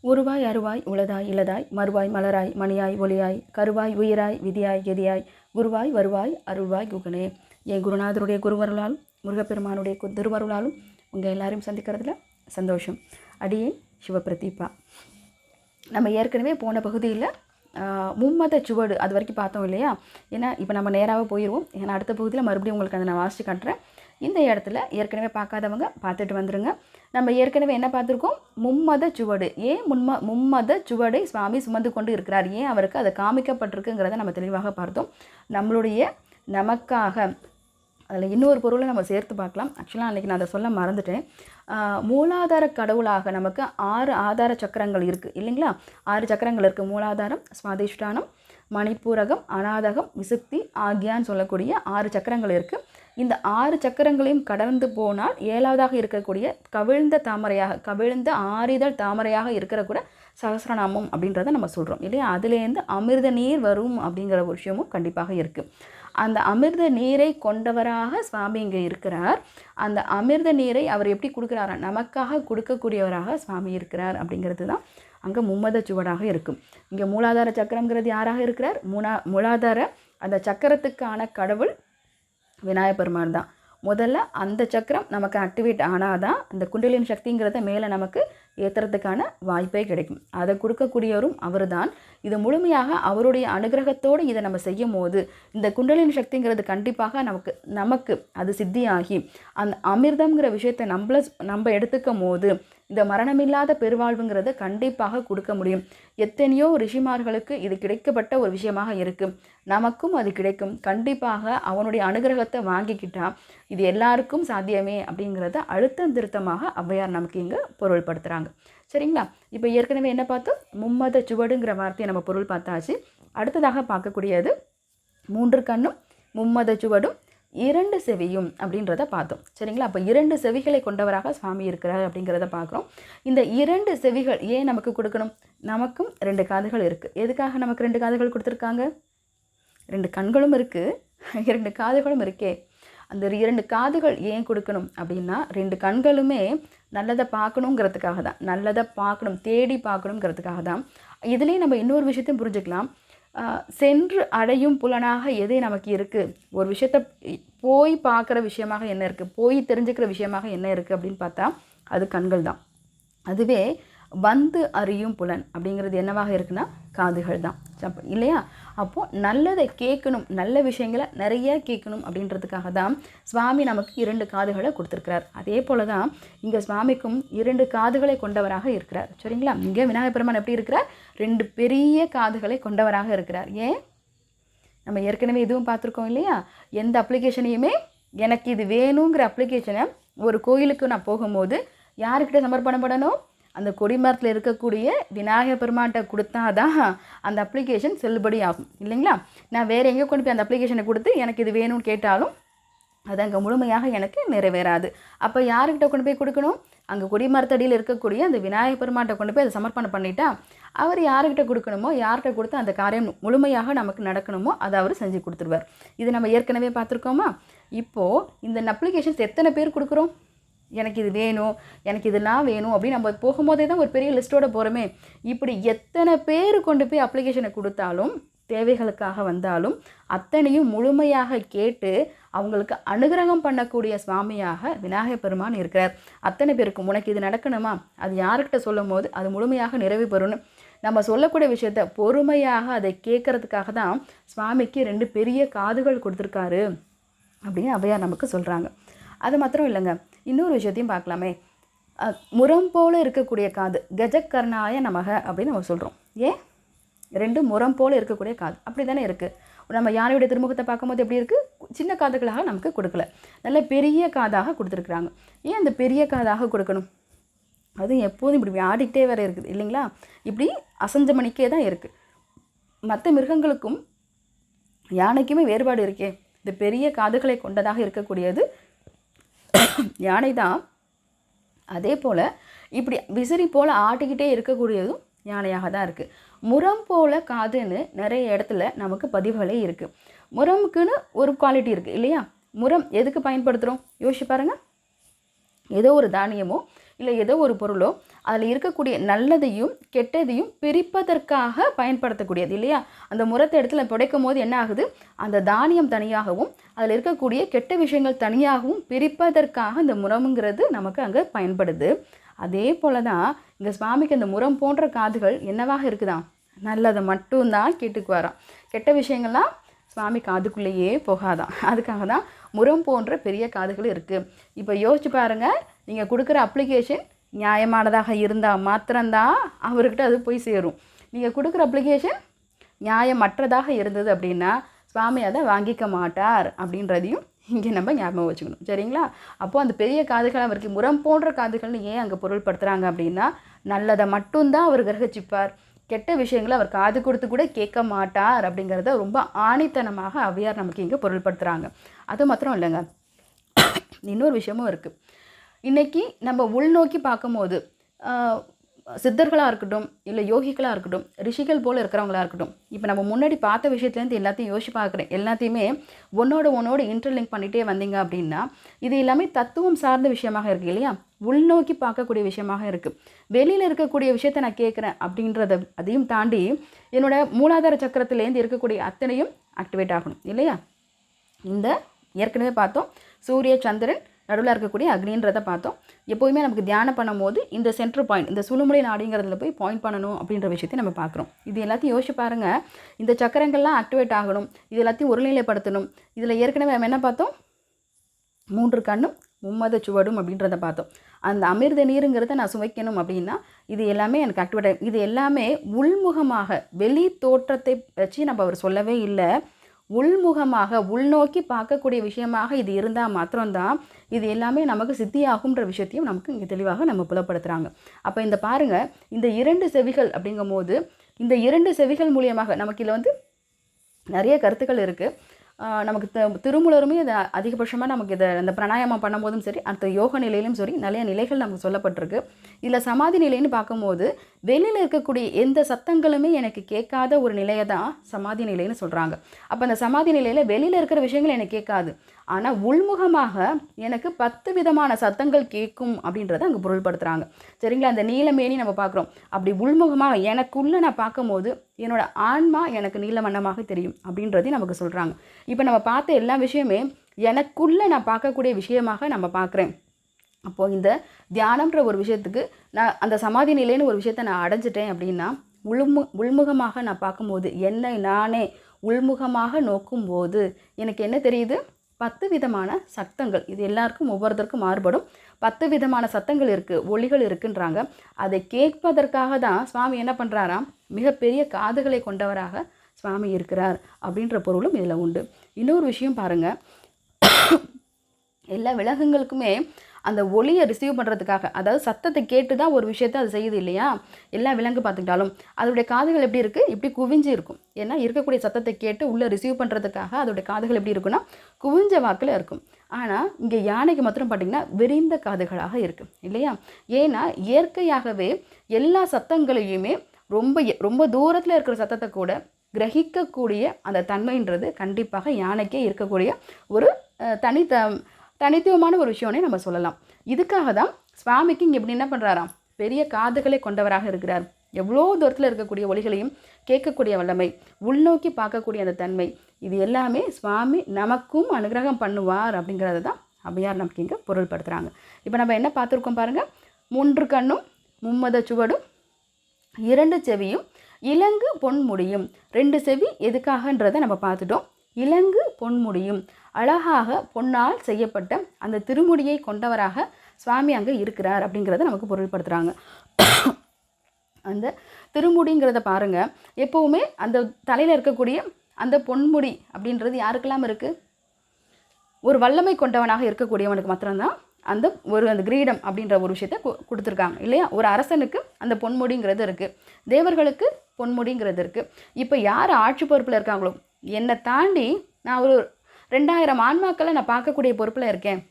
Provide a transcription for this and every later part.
உருவாய் அருவாய் உளதாய் இளதாய் மறுவாய் மலராய் மணியாய் ஒளியாய் கருவாய் உயிராய் விதியாய் கெதியாய் குருவாய் வருவாய் அருள்வாய் குகனே. என் குருநாதருடைய குருவருளாலும் முருகப்பெருமானுடைய திருவருளாலும் உங்கள் எல்லாரையும் சந்திக்கிறதுல சந்தோஷம். அடியே சிவபிரதீபா. நம்ம ஏற்கனவே போன பகுதியில் மும்மத சுவடு அது வரைக்கும் பார்த்தோம் இல்லையா? ஏன்னா இப்போ நம்ம நேராக போயிடுவோம். ஏன்னா அடுத்த பகுதியில் மறுபடியும் உங்களுக்கு அதை நான் வாசித்து காட்டுறேன். இந்த இடத்துல ஏற்கனவே பார்க்காதவங்க பார்த்துட்டு வந்துடுங்க. நம்ம ஏற்கனவே என்ன பார்த்துருக்கோம்? மும்மத சுவடு. ஏன் மும்மத சுவடை சுவாமி சுமந்து கொண்டு இருக்கிறார், ஏன் அவருக்கு அதை காமிக்கப்பட்டிருக்குங்கிறத நம்ம தெளிவாக பார்த்தோம். நமக்காக அதில் இன்னொரு பொருளை நம்ம சேர்த்து பார்க்கலாம். ஆக்சுவலாக அன்றைக்கி நான் அதை சொல்ல மறந்துட்டேன். மூலாதார கடவுளாக நமக்கு 6 ஆதார சக்கரங்கள் இருக்குது இல்லைங்களா? 6 சக்கரங்கள் இருக்குது. மூலாதாரம், சுவாதிஷ்டானம், மணிப்பூரகம், அநாதகம், விசுக்தி, ஆக்யான்னு சொல்லக்கூடிய 6 சக்கரங்கள் இருக்குது. இந்த 6 சக்கரங்களையும் கடந்து போனால் 7வதாக இருக்கக்கூடிய கவிழ்ந்த ஆறிதழ் தாமரையாக இருக்கிற கூட சகஸ்ரநாமம் அப்படின்றத நம்ம சொல்கிறோம் இல்லையா? அதுலேருந்து அமிர்த நீர் வரும் அப்படிங்கிற ஒரு விஷயமும் கண்டிப்பாக இருக்குது. அந்த அமிர்த நீரை கொண்டவராக சுவாமி இங்கே இருக்கிறார். அந்த அமிர்த நீரை அவர் எப்படி கொடுக்குறாரா? நமக்காக கொடுக்கக்கூடியவராக சுவாமி இருக்கிறார் அப்படிங்கிறது தான் அங்கே மும்மத சுவடாக இருக்கும். இங்கே மூலாதார சக்கரங்கிறது யாராக இருக்கிறார்? மூலாதார அந்த சக்கரத்துக்கான கடவுள் விநாயகப் பெருமான் தான். முதல்ல அந்த சக்கரம் நமக்கு ஆக்டிவேட் ஆனால் தான் அந்த குண்டலினி சக்திங்கிறத மேலே நமக்கு ஏற்றுறதுக்கான வாய்ப்பே கிடைக்கும். அதை கொடுக்கக்கூடியவரும் அவர் தான். இது முழுமையாக அவருடைய அனுகிரகத்தோடு இதை நம்ம செய்யும் போது இந்த குண்டலினி சக்திங்கிறது கண்டிப்பாக நமக்கு அது சித்தியாகி அந்த அமிர்தம்ங்கிற விஷயத்தை நம்ம எடுத்துக்கும் போது இந்த மரணமில்லாத பெருவாழ்வுங்கிறத கண்டிப்பாக கொடுக்க முடியும். எத்தனையோ ரிஷிமார்களுக்கு இது கிடைக்கப்பட்ட ஒரு விஷயமாக இருக்குது. நமக்கும் அது கிடைக்கும். கண்டிப்பாக அவனுடைய அனுகிரகத்தை வாங்கிக்கிட்டால் இது எல்லாருக்கும் சாத்தியமே அப்படிங்கிறத அழுத்தம் திருத்தமாக ஔவையார் நமக்கு இங்கே பொருள்படுத்துகிறாங்க. சரிங்களா? இப்போ ஏற்கனவே என்ன பார்த்தோம்? மும்மத சுவடுங்கிற வார்த்தையை நம்ம பொருள் பார்த்தாச்சு. அடுத்ததாக பார்க்கக்கூடியது 3 கண்ணும் மும்மத சுவடும் 2 செவியும் அப்படின்றத பார்த்தோம். சரிங்களா? அப்போ 2 செவிகளை கொண்டவராக சுவாமி இருக்கிறார் அப்படிங்கிறத பார்க்குறோம். இந்த 2 செவிகள் ஏன் நமக்கு கொடுக்கணும்? நமக்கும் 2 காதுகள் இருக்குது. எதுக்காக நமக்கு 2 காதுகள் கொடுத்துருக்காங்க? 2 கண்களும் இருக்குது, 2 காதுகளும் இருக்கே. அந்த 2 காதுகள் ஏன் கொடுக்கணும் அப்படின்னா 2 கண்களுமே நல்லதை பார்க்கணுங்கிறதுக்காக தான். நல்லதை பார்க்கணும், தேடி பார்க்கணுங்கிறதுக்காக தான். இதுலேயே நம்ம இன்னொரு விஷயத்தையும் புரிஞ்சுக்கலாம். சென்று அடையும் புலனாக எது நமக்கு இருக்குது? ஒரு விஷயத்தை போய் பார்க்குற விஷயமாக என்ன இருக்குது, போய் தெரிஞ்சுக்கிற விஷயமாக என்ன இருக்குது அப்படின்னு பார்த்தா அது கண்கள் தான். அதுவே வந்து அறியும் புலன் அப்படிங்கிறது என்னவாக இருக்குன்னா காதுகள் தான் இல்லையா? அப்போது நல்லதை கேட்கணும், நல்ல விஷயங்களை நிறைய கேட்கணும் அப்படின்றதுக்காக தான் சுவாமி நமக்கு 2 காதுகளை கொடுத்துருக்கிறார். அதே போல் தான் இங்கே சுவாமிக்கும் 2 காதுகளை கொண்டவராக இருக்கிறார். சரிங்களா? இங்கே விநாயகப் பெருமான் எப்படி இருக்கிறார்? 2 பெரிய காதுகளை கொண்டவராக இருக்கிறார். ஏன்? நம்ம ஏற்கனவே இதுவும் பார்த்துருக்கோம் இல்லையா? எந்த அப்ளிகேஷனையுமே எனக்கு இது வேணுங்கிற அப்ளிகேஷனை ஒரு கோயிலுக்கு நான் போகும்போது யாருக்கிட்ட சமர்ப்பணப்படணும்? அந்த கொடிமரத்தில் இருக்கக்கூடிய விநாயகப் பெருமான்கிட்ட கொடுத்தா தான் அந்த அப்ளிகேஷன் செல்லுபடி ஆகும் இல்லைங்களா? நான் வேறு எங்கே கொண்டு போய் அந்த அப்ளிகேஷனை கொடுத்து எனக்கு இது வேணும்னு கேட்டாலும் அது அங்கே முழுமையாக எனக்கு நிறைவேறாது. அப்போ யாருக்கிட்ட கொண்டு போய் கொடுக்கணும்? அங்கே கொடிமரத்தடியில் இருக்கக்கூடிய அந்த விநாயகப் பெருமான்கிட்ட கொண்டு போய் அதை சமர்ப்பணம் பண்ணிட்டா அவர் யாருக்கிட்ட கொடுக்கணுமோ, யார்கிட்ட கொடுத்து அந்த காரியம் முழுமையாக நமக்கு நடக்கணுமோ அதை அவர் செஞ்சு கொடுத்துருவார். இது நம்ம ஏற்கனவே பார்த்துருக்கோமா? இப்போது இந்த அப்ளிகேஷன்ஸ் எத்தனை பேர் கொடுக்குறோம்? எனக்கு இது வேணும், எனக்கு இதெல்லாம் வேணும் அப்படின்னு நம்ம போகும்போதே தான் ஒரு பெரிய லிஸ்ட்டோடு போகிறோமே. இப்படி எத்தனை பேர் கொண்டு போய் அப்ளிகேஷனை கொடுத்தாலும் தேவைகளுக்காக வந்தாலும் அத்தனையும் முழுமையாக கேட்டு அவங்களுக்கு அனுகிரகம் பண்ணக்கூடிய சுவாமியாக விநாயகப் பெருமான் இருக்கிறார். அத்தனை பேருக்கு உனக்கு இது நடக்கணுமா, அது யாருக்கிட்ட சொல்லும் போது அது முழுமையாக நிறைவு பெறணும். நம்ம சொல்லக்கூடிய விஷயத்த பொறுமையாக அதை கேட்கறதுக்காக தான் சுவாமிக்கு 2 பெரிய காதுகள் கொடுத்துருக்காரு அப்படின்னு ஔவையார் நமக்கு சொல்கிறாங்க. அது மாத்திரம் இல்லைங்க, இன்னொரு விஷயத்தையும் பார்க்கலாமே. முரம் போல் இருக்கக்கூடிய காது, கஜக்கர்ணாய நமக அப்படின்னு நம்ம சொல்கிறோம். ஏன்? 2 முரம் போல் இருக்கக்கூடிய காது அப்படி தானே இருக்குது. நம்ம யானையுடைய திருமுகத்தை பார்க்கும்போது எப்படி இருக்குது? சின்ன காதுகளாக நமக்கு கொடுக்கல, நல்ல பெரிய காதாக கொடுத்துருக்குறாங்க. ஏன் அந்த பெரிய காதாக கொடுக்கணும்? அதுவும் எப்போதும் இப்படி ஆடிக்கிட்டே வேறு இருக்குது இல்லைங்களா? இப்படி அசஞ்ச மணிக்கே தான் இருக்குது. மற்ற மிருகங்களுக்கும் யானைக்குமே வேறுபாடு இருக்கே. இந்த பெரிய காதுகளை கொண்டதாக இருக்கக்கூடியது யானை தான். அதே போல் இப்படி விசிறி போல் ஆட்டிக்கிட்டே இருக்கக்கூடியதும் யானையாக தான் இருக்குது. முரம் போல் காதுன்னு நிறைய இடத்துல நமக்கு பதிவுகளே இருக்குது. முரமுக்குன்னு ஒரு குவாலிட்டி இருக்குது இல்லையா? முரம் எதுக்கு பயன்படுத்துகிறோம் யோசிச்சு பாருங்கள். ஏதோ ஒரு தானியமோ இல்லை ஏதோ ஒரு பொருளோ அதில் இருக்கக்கூடிய நல்லதையும் கெட்டதையும் பிரிப்பதற்காக பயன்படுத்தக்கூடியது இல்லையா. அந்த முறத்தை இடத்துல புடைக்கும் போது என்ன ஆகுது, அந்த தானியம் தனியாகவும் அதில் இருக்கக்கூடிய கெட்ட விஷயங்கள் தனியாகவும் பிரிப்பதற்காக இந்த முறம்ங்கிறது நமக்கு அங்கே பயன்படுது. அதே போல தான் இங்கே சுவாமிக்கு அந்த முறம் போன்ற காதுகள் என்னவாக இருக்குதான், நல்லதை மட்டும்தான் கேட்டுக்குவாராம். கெட்ட விஷயங்கள்லாம் சுவாமி காதுக்குள்ளேயே போகாதான். அதுக்காக தான் முறம் போன்ற பெரிய காதுகள் இருக்குது. இப்போ யோசிச்சு பாருங்கள், நீங்கள் கொடுக்குற அப்ளிகேஷன் நியாயமானதாக இருந்தால் மாத்திரம்தான் அவர்கிட்ட அது போய் சேரும். நீங்கள் கொடுக்குற அப்ளிகேஷன் நியாயமற்றதாக இருந்தது அப்படின்னா சுவாமி அதை வாங்கிக்க மாட்டார் அப்படின்றதையும் இங்கே நம்ம ஞாபகம் வச்சுக்கணும். சரிங்களா. அப்போது அந்த பெரிய காதுகள் அவருக்கு முறம் போன்ற காதுகள்னு ஏன் அங்கே பொருள்படுத்துகிறாங்க அப்படின்னா, நல்லதை மட்டும்தான் அவர் கிரகிச்சிப்பார், கெட்ட விஷயங்களை அவர் காது கொடுத்து கூட கேட்க மாட்டார் அப்படிங்கிறத ரொம்ப ஆணித்தனமாக ஔவையார் நமக்கு இங்கே பொருள்படுத்துகிறாங்க. அது மாத்திரம் இல்லைங்க, இன்னொரு விஷயமும் இருக்குது. இன்றைக்கி நம்ம உள்நோக்கி பார்க்கும்போது சித்தர்களாக இருக்கட்டும், இல்லை யோகிகளாக இருக்கட்டும், ரிஷிகள் போல் இருக்கிறவங்களா இருக்கட்டும், இப்போ நம்ம முன்னாடி பார்த்த விஷயத்துலேருந்து எல்லாத்தையும் யோசிச்சு பார்க்குறேன், எல்லாத்தையுமே ஒன்னோடு இன்டர்லிங்க் பண்ணிகிட்டே வந்தீங்க அப்படின்னா இது எல்லாமே தத்துவம் சார்ந்த விஷயமாக இருக்குது இல்லையா. உள்நோக்கி பார்க்கக்கூடிய விஷயமாக இருக்குது. வெளியில் இருக்கக்கூடிய விஷயத்தை நான் கேட்குறேன் அப்படின்றத அதையும் தாண்டி என்னோட மூலாதார சக்கரத்துலேருந்து இருக்கக்கூடிய அத்தனையும் ஆக்டிவேட் ஆகணும் இல்லையா. இந்த ஏற்கனவே பார்த்தோம், சூரிய சந்திரன் நடுவில் இருக்கக்கூடிய அக்னின்றதை பார்த்தோம். எப்போயுமே நமக்கு தியானம் பண்ணும் போது இந்த சென்ட்ரு பாயிண்ட், இந்த சுழுமுனை நாடிங்கிறதுல போய் பாயிண்ட் பண்ணணும் அப்படின்ற விஷயத்தை நம்ம பார்க்குறோம். இது எல்லாத்தையும் யோசிச்சு பாருங்கள், இந்த சக்கரங்கள்லாம் ஆக்டிவேட் ஆகணும், இது எல்லாத்தையும் ஒருநிலைப்படுத்தணும். இதில் ஏற்கனவே நம்ம என்ன பார்த்தோம், 3 கண்ணும் மும்மத சுவடும் அப்படின்றத பார்த்தோம். அந்த அமிர்த நீருங்கிறத நான் சுவைக்கணும் அப்படின்னா இது எல்லாமே எனக்கு ஆக்டிவேட் ஆகும். இது எல்லாமே உள்முகமாக, வெளி தோற்றத்தை வச்சு நம்ம அவர் சொல்லவே இல்லை, உள்முகமாக உள்நோக்கி பார்க்கக்கூடிய விஷயமாக இது இருந்தால் மாத்திரம்தான் இது எல்லாமே நமக்கு சித்தியாகுன்ற விஷயத்தையும் நமக்கு இங்கே தெளிவாக நம்ம புலப்படுத்துகிறாங்க. அப்போ இந்த பாருங்கள், இந்த 2 செவிகள் அப்படிங்கும் போது இந்த 2 செவிகள் மூலியமாக நமக்கு இதில் நிறைய கருத்துக்கள் இருக்குது. நமக்கு திருமூலருமே இதை அதிகபட்சமாக நமக்கு இதை அந்த பிராணாயாமம் பண்ணும்போதும் சரி, அந்த யோக நிலையிலும் சரி நிறைய நிலைகள் நமக்கு சொல்லப்பட்டிருக்கு. இதில் சமாதி நிலைன்னு பார்க்கும்போது வெளியில் இருக்கக்கூடிய எந்த சத்தங்களுமே எனக்கு கேட்காத ஒரு நிலையை தான் சமாதி நிலைன்னு சொல்கிறாங்க. அப்போ அந்த சமாதி நிலையில் வெளியில் இருக்கிற விஷயங்கள் எனக்கு கேட்காது, ஆனால் உள்முகமாக எனக்கு 10 விதமான சத்தங்கள் கேட்கும் அப்படின்றத அங்கே பொருள்படுத்துகிறாங்க. சரிங்களா. அந்த நீலமேனி நம்ம பார்க்குறோம், அப்படி உள்முகமாக எனக்குள்ளே நான் பார்க்கும்போது என்னோடய ஆன்மா எனக்கு நீல வண்ணமாக தெரியும் அப்படின்றதையும் நமக்கு சொல்கிறாங்க. இப்போ நம்ம பார்த்த எல்லா விஷயமே எனக்குள்ளே நான் பார்க்கக்கூடிய விஷயமாக நம்ம பார்க்குறேன். அப்போது இந்த தியானம்ன்ற ஒரு விஷயத்துக்கு நான் அந்த சமாதி நிலைன்னு ஒரு விஷயத்தை நான் அடைஞ்சிட்டேன் அப்படின்னா உள்முகமாக நான் பார்க்கும்போது, என்னை நானே உள்முகமாக நோக்கும்போது எனக்கு என்ன தெரியுது, 10 விதமான சத்தங்கள். இது எல்லாருக்கும் ஒவ்வொருத்தருக்கும் மாறுபடும். 10 விதமான சத்தங்கள் இருக்குது, ஒளிகள் இருக்குன்றாங்க. அதை கேட்பதற்காக தான் சுவாமி என்ன பண்ணுறாராம், மிகப்பெரிய காதுகளை கொண்டவராக சுவாமி இருக்கிறார் அப்படின்ற பொருளும் இதில் உண்டு. இன்னொரு விஷயம் பாருங்கள், எல்லா விலங்குகளுக்குமே அந்த ஒளியை ரிசீவ் பண்ணுறதுக்காக, அதாவது சத்தத்தை கேட்டு தான் ஒரு விஷயத்தை அது செய்யுது இல்லையா. எல்லா விலங்கு பார்த்துக்கிட்டாலும் அதோடைய காதுகள் எப்படி இருக்குது, இப்படி குவிஞ்சு இருக்கும். ஏன்னா இருக்கக்கூடிய சத்தத்தை கேட்டு உள்ளே ரிசீவ் பண்ணுறதுக்காக அதோடைய காதுகள் எப்படி இருக்குன்னா குவிஞ்ச வாக்கில் இருக்கும். ஆனால் இங்கே யானைக்கு மாத்திரம் பார்த்திங்கன்னா விரிந்த காதுகளாக இருக்குது இல்லையா. ஏன்னா இயற்கையாகவே எல்லா சத்தங்களையுமே ரொம்ப தூரத்தில் இருக்கிற சத்தத்தை கூட கிரகிக்கக்கூடிய அந்த தன்மைன்றது கண்டிப்பாக யானைக்கே இருக்கக்கூடிய ஒரு தனித்துவமான ஒரு விஷயம்னே நம்ம சொல்லலாம். இதுக்காக தான் சுவாமிக்கு இங்கே எப்படி என்ன பண்ணுறாராம், பெரிய காதுகளை கொண்டவராக இருக்கிறார். எவ்வளோ தூரத்தில் இருக்கக்கூடிய ஒலிகளையும் கேட்கக்கூடிய வல்லமை, உள்நோக்கி பார்க்கக்கூடிய அந்த தன்மை, இது எல்லாமே சுவாமி நமக்கும் அனுகிரகம் பண்ணுவார் அப்படிங்கிறத தான் ஔவையார் நமக்கு இங்கே பொருள்படுத்துகிறாங்க. இப்போ நம்ம என்ன பார்த்துருக்கோம் பாருங்கள், 3 கண்ணும் மும்மத சுவடும் 2 செவியும் இலங்கு பொன்முடியும். 2 செவி எதுக்காகன்றதை நம்ம பார்த்துட்டோம். இலங்கு பொன்முடியும், அழகாக பொன்னால் செய்யப்பட்ட அந்த திருமுடியை கொண்டவராக சுவாமி அங்கே இருக்கிறார் அப்படிங்கிறத நமக்கு பொருள்படுத்துகிறாங்க. அந்த திருமுடிங்கிறத பாருங்கள், எப்போவுமே அந்த தலையில் இருக்கக்கூடிய அந்த பொன்முடி அப்படின்றது யாருக்கெல்லாம் இருக்குது, ஒரு வல்லமை கொண்டவனாக இருக்கக்கூடியவனுக்கு மாத்திரம்தான் அந்த கிரீடம் அப்படின்ற ஒரு விஷயத்தை கொடுத்துருக்காங்க இல்லையா. ஒரு அரசனுக்கு அந்த பொன்முடிங்கிறது இருக்குது, தேவர்களுக்கு பொன்முடிங்கிறது இருக்குது. இப்போ யார் ஆட்சி பொறுப்பில் இருக்காங்களோ, என்னை தாண்டி நான் ஒரு 2000 ஆன்மாக்களை நான் பார்க்கக்கூடிய பொறுப்பில் இருக்கேன்,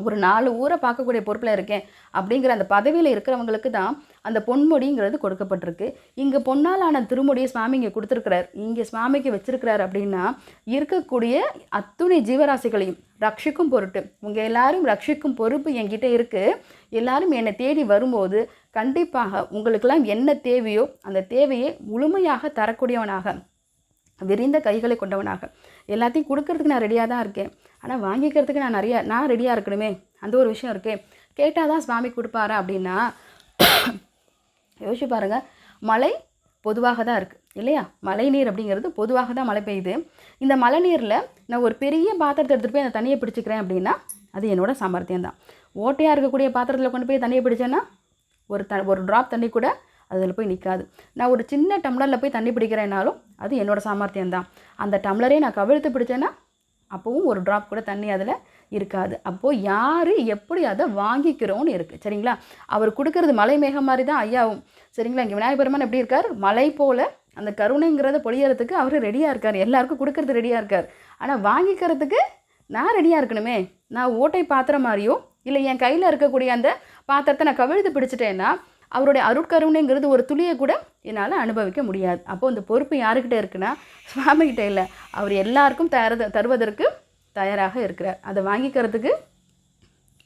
ஒரு 4 ஊரை பார்க்கக்கூடிய பொறுப்பில் இருக்கேன் அப்படிங்கிற அந்த பதவியில் இருக்கிறவங்களுக்கு தான் அந்த பொன்முடிங்கிறது கொடுக்கப்பட்டிருக்கு. இங்கே பொன்னாலான திருமுடியை சுவாமி இங்கே கொடுத்துருக்கிறார். இங்கே சுவாமிக்கு வச்சிருக்கிறார் அப்படின்னா இருக்கக்கூடிய அத்துணை ஜீவராசிகளையும் ரட்சிக்கும் பொருட்டு, உங்கள் எல்லாரும் ரட்சிக்கும் பொறுப்பு என்கிட்ட இருக்குது. எல்லாரும் என்னை தேடி வரும்போது கண்டிப்பாக உங்களுக்கெல்லாம் என்ன தேவையோ அந்த தேவையை முழுமையாக தரக்கூடியவனாக, விரிந்த கைகளை கொண்டவனாக, எல்லாத்தையும் கொடுக்கறதுக்கு நான் ரெடியாக தான் இருக்கேன். ஆனால் வாங்கிக்கிறதுக்கு நான் ரெடியாக இருக்கணுமே, அந்த ஒரு விஷயம் இருக்கே. கேட்டால் தான் சுவாமி கொடுப்பாரா அப்படின்னா யோசிச்சு பாருங்கள். மழை பொதுவாக தான் இருக்குது இல்லையா? மழை நீர் அப்படிங்கிறது பொதுவாக தான் மழை பெய்யுது. இந்த மழை நீரில் நான் ஒரு பெரிய பாத்திரத்தை எடுத்துகிட்டு போய் அந்த தண்ணியை பிடிச்சிக்கிறேன் அப்படின்னா அது என்னோட சாமர்த்தியம் தான். ஓட்டையாக இருக்கக்கூடிய பாத்திரத்தில் கொண்டு போய் தண்ணியை பிடிச்சேன்னா ஒரு ட்ராப் தண்ணி கூட அதில் போய் நிற்காது. நான் ஒரு சின்ன டம்ளரில் போய் தண்ணி பிடிக்கிறேன்னாலும் அது என்னோடய சாமர்த்தியம் தான். அந்த டம்ளரே நான் கவிழ்த்து பிடிச்சேன்னா அப்போவும் ஒரு ட்ராப் கூட தண்ணி அதில் இருக்காது. அப்போது யார் எப்படி அதை வாங்கிக்கிறோன்னு இருக்குது. சரிங்களா? அவர் கொடுக்கறது மலை மேகம் மாதிரி தான் ஐயாவும். சரிங்களா? இங்கே விநாயகர் பெருமான் எப்படி இருக்கார்? மலை போல் அந்த கருணைங்கிறத பொழியறதுக்கு அவர் ரெடியாக இருக்கார். எல்லாருக்கும் கொடுக்கறது ரெடியாக இருக்கார். ஆனால் வாங்கிக்கிறதுக்கு நான் ரெடியாக இருக்கணுமே. நான் ஓட்டை பாத்திரம் மாதிரியோ இல்லை என் கையில் இருக்கக்கூடிய அந்த பாத்திரத்தை நான் கவிழ்த்து பிடிச்சிட்டேன்னா அவருடைய அருட்கருணைங்கிறது ஒரு துளியை கூட என்னால் அனுபவிக்க முடியாது. அப்போது இந்த பொறுப்பு யாருக்கிட்ட இருக்குன்னா சுவாமிகிட்ட இல்லை. அவர் எல்லாருக்கும் தருவதற்கு தயாராக இருக்கிறார். அதை வாங்கிக்கிறதுக்கு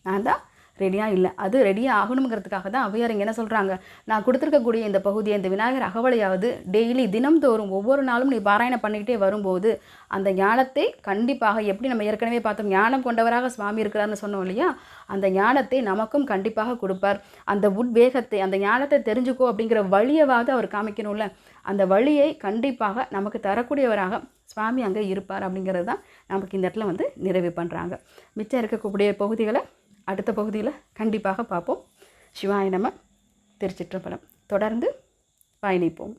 நான் தான் ரெடியாக இல்லை. அது ரெடியாக ஆகணுங்கிறதுக்காக தான் அவையார் இங்கே என்ன சொல்கிறாங்க, நான் கொடுத்துருக்கக்கூடிய இந்த பகுதியை, இந்த விநாயகர் அகவலையாவது டெய்லி தினம்தோறும் ஒவ்வொரு நாளும் நீ பாராயணம் பண்ணிக்கிட்டே வரும்போது அந்த ஞானத்தை கண்டிப்பாக, எப்படி நம்ம ஏற்கனவே பார்த்தோம் ஞானம் கொண்டவராக சுவாமி இருக்கிறார்னு சொன்னோம் இல்லையா, அந்த ஞானத்தை நமக்கும் கண்டிப்பாக கொடுப்பார். அந்த உட்வேகத்தை, அந்த ஞானத்தை தெரிஞ்சுக்கோ அப்படிங்கிற வழியவாவது அவர் காமிக்கணும்ல, அந்த வழியை கண்டிப்பாக நமக்கு தரக்கூடியவராக சுவாமி அங்கே இருப்பார். அப்படிங்கிறது தான் நமக்கு இந்த இடத்துல நிறைவு பண்ணுறாங்க. மிச்சம் இருக்கக்கூடிய பகுதிகளை அடுத்த பகுதியில் கண்டிப்பாக பார்ப்போம். சிவாய நம. திருச்சிற்றம்பலம். தொடர்ந்து பயணிப்போம்.